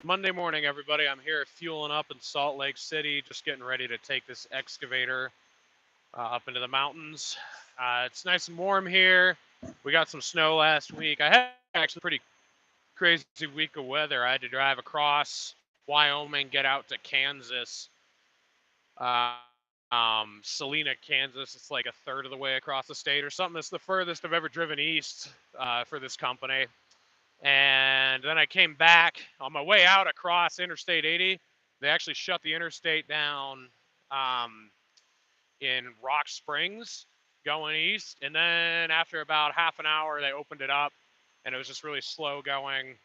Monday morning, everybody. I'm here fueling up in Salt Lake City, just getting ready to take this excavator up into the mountains. It's nice and warm here. We got some snow last week. I had actually a pretty crazy week of weather. I had to drive across Wyoming, get out to Kansas, Salina, Kansas. It's like a third of the way across the state or something. It's the furthest I've ever driven east for this company. And then I came back on my way out across Interstate 80. They actually shut the interstate down um, in Rock Springs going east. And then after about half an hour, they opened it up and it was just really slow going.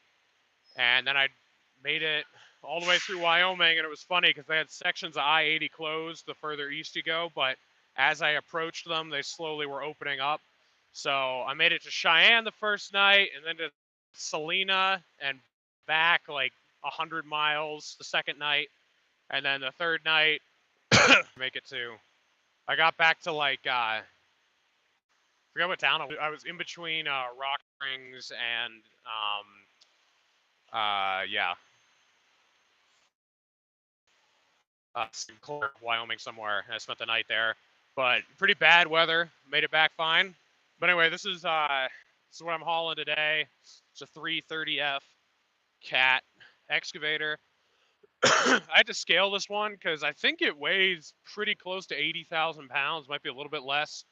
And then I made it all the way through Wyoming. And it was funny because they had sections of I-80 closed the further east you go. But as I approached them, they slowly were opening up. So I made it to Cheyenne the first night and then to Salina and back like 100 miles the second night. And then the third night, make it to, I got back to like, forget what town I was in between Rock Springs and, yeah, Sinclair, Wyoming somewhere. And I spent the night there. But pretty bad weather. Made it back fine. But anyway, this is what I'm hauling today. It's a 330F CAT Excavator. I had to scale this one because I think it weighs pretty close to 80,000 pounds, might be a little bit less,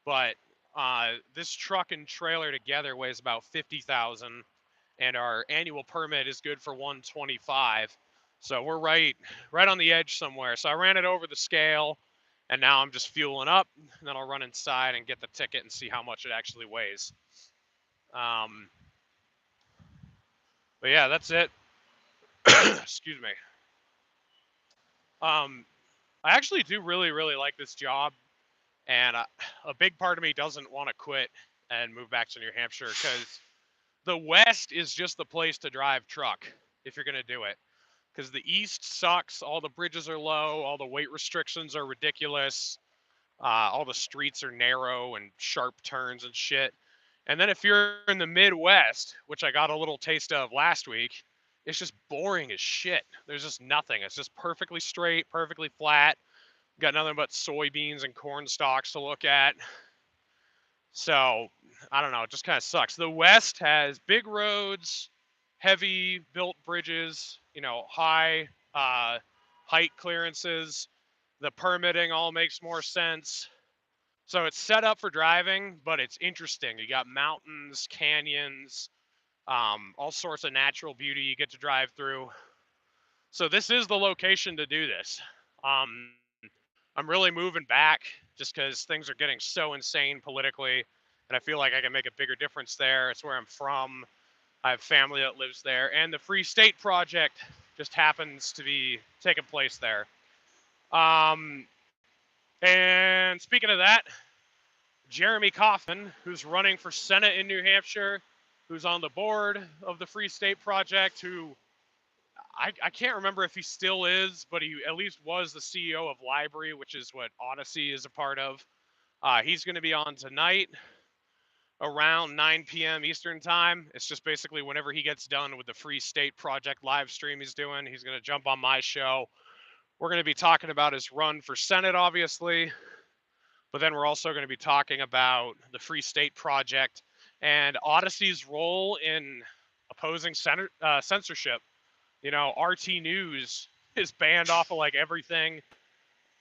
but this truck and trailer together weighs about 50,000, and our annual permit is good for 125. So we're right on the edge somewhere. So I ran it over the scale, and now I'm just fueling up, and then I'll run inside and get the ticket and see how much it actually weighs. But yeah, that's it. Excuse me. I actually do really, really like this job, and a big part of me doesn't want to quit and move back to New Hampshire because the West is just the place to drive truck if you're going to do it. Because the East sucks. All the bridges are low. All the weight restrictions are ridiculous. All the streets are narrow and sharp turns and shit. And then if you're in the Midwest, which I got a little taste of last week, it's just boring as shit. There's just nothing. It's just perfectly straight, perfectly flat. Got nothing but soybeans and corn stalks to look at. So I don't know. It just kind of sucks. The West has big roads, heavy built bridges, high height clearances. The permitting all makes more sense. So it's set up for driving, but it's interesting. You got mountains, canyons, all sorts of natural beauty you get to drive through. So this is the location to do this. I'm really moving back just because things are getting so insane politically, and I feel like I can make a bigger difference there. It's where I'm from. I have family that lives there, and the Free State Project just happens to be taking place there. And speaking of that, Jeremy Kaufman, who's running for Senate in New Hampshire, who's on the board of the Free State Project, who I can't remember if he still is, but he at least was the CEO of Library, which is what Odyssey is a part of. He's going to be on tonight around 9 p.m. Eastern time. It's just basically whenever he gets done with the Free State Project live stream he's doing, he's going to jump on my show. We're going to be talking about his run for Senate, obviously, but then we're also going to be talking about the Free State Project and Odyssey's role in opposing censorship. RT News is banned off of like everything,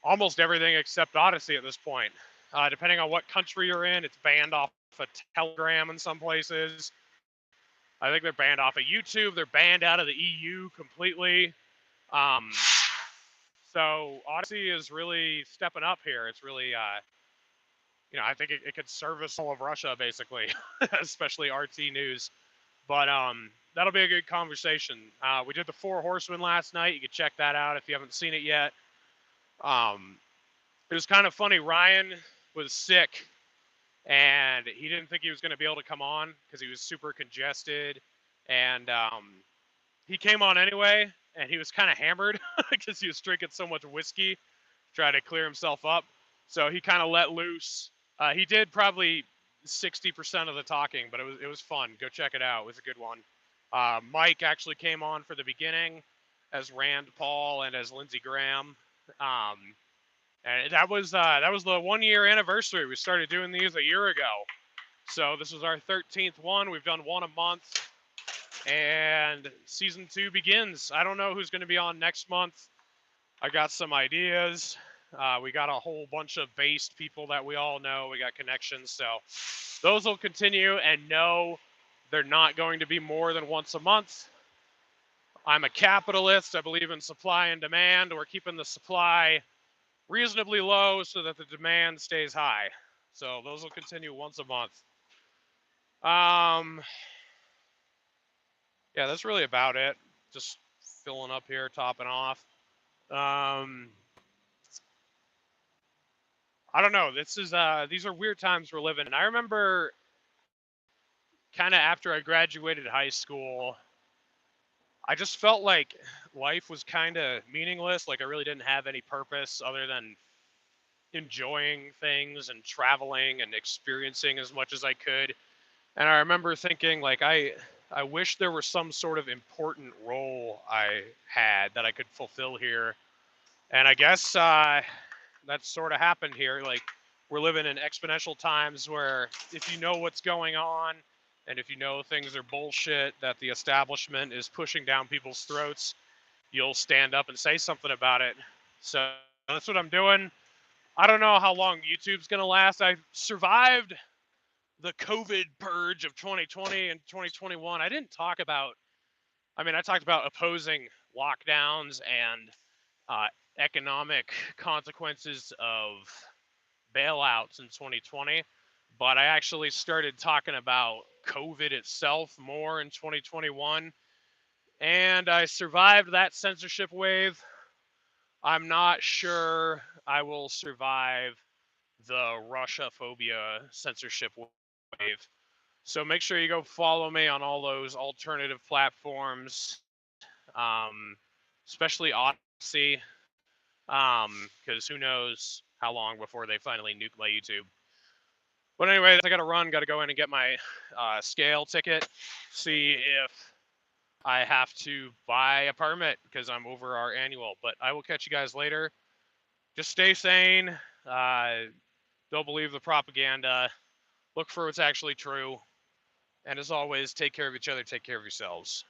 almost everything except Odyssey at this point. Depending on what country you're in, it's banned off of Telegram in some places. I think they're banned off of YouTube. They're banned out of the EU completely. So Odyssey is really stepping up here. It's really, I think it could service all of Russia basically, especially RT News. But that'll be a good conversation. We did the Four Horsemen last night. You can check that out if you haven't seen it yet. It was kind of funny. Ryan was sick, and he didn't think he was going to be able to come on because he was super congested. And he came on anyway, and he was kind of hammered because he was drinking so much whiskey, trying to clear himself up. So he kind of let loose. He did probably 60% of the talking, but it was fun. Go check it out. It was a good one. Mike actually came on for the beginning as Rand Paul and as Lindsey Graham. And that was the 1 year anniversary. We started doing these a year ago. So this was our 13th one. We've done one a month. And season 2 begins. I don't know who's going to be on next month. I got some ideas. We got a whole bunch of based people that we all know. We got connections. So those will continue. And no, they're not going to be more than once a month. I'm a capitalist. I believe in supply and demand. We're keeping the supply reasonably low so that the demand stays high. So those will continue once a month. Yeah, that's really about it. Just filling up here, topping off. I don't know. These are weird times we're living in. I remember kind of after I graduated high school, I just felt like life was kind of meaningless. Like I really didn't have any purpose other than enjoying things and traveling and experiencing as much as I could. And I remember thinking like I wish there was some sort of important role I had that I could fulfill here. And I guess that's sort of happened here. Like we're living in exponential times where if you know what's going on and if you know things are bullshit that the establishment is pushing down people's throats, you'll stand up and say something about it. So that's what I'm doing. I don't know how long YouTube's going to last. I survived the COVID purge of 2020 and 2021. I didn't talk about, I talked about opposing lockdowns and uh, economic consequences of bailouts in 2020, but I actually started talking about COVID itself more in 2021, and I survived that censorship wave. I'm not sure I will survive the Russia phobia censorship wave. So make sure you go follow me on all those alternative platforms, um, especially Odyssey, because who knows how long before they finally nuke my YouTube. But anyway, I got to run, got to go in and get my scale ticket, see if I have to buy a permit because I'm over our annual. But I will catch you guys later. Just stay sane. Don't believe the propaganda. Look for what's actually true. And as always, take care of each other, take care of yourselves.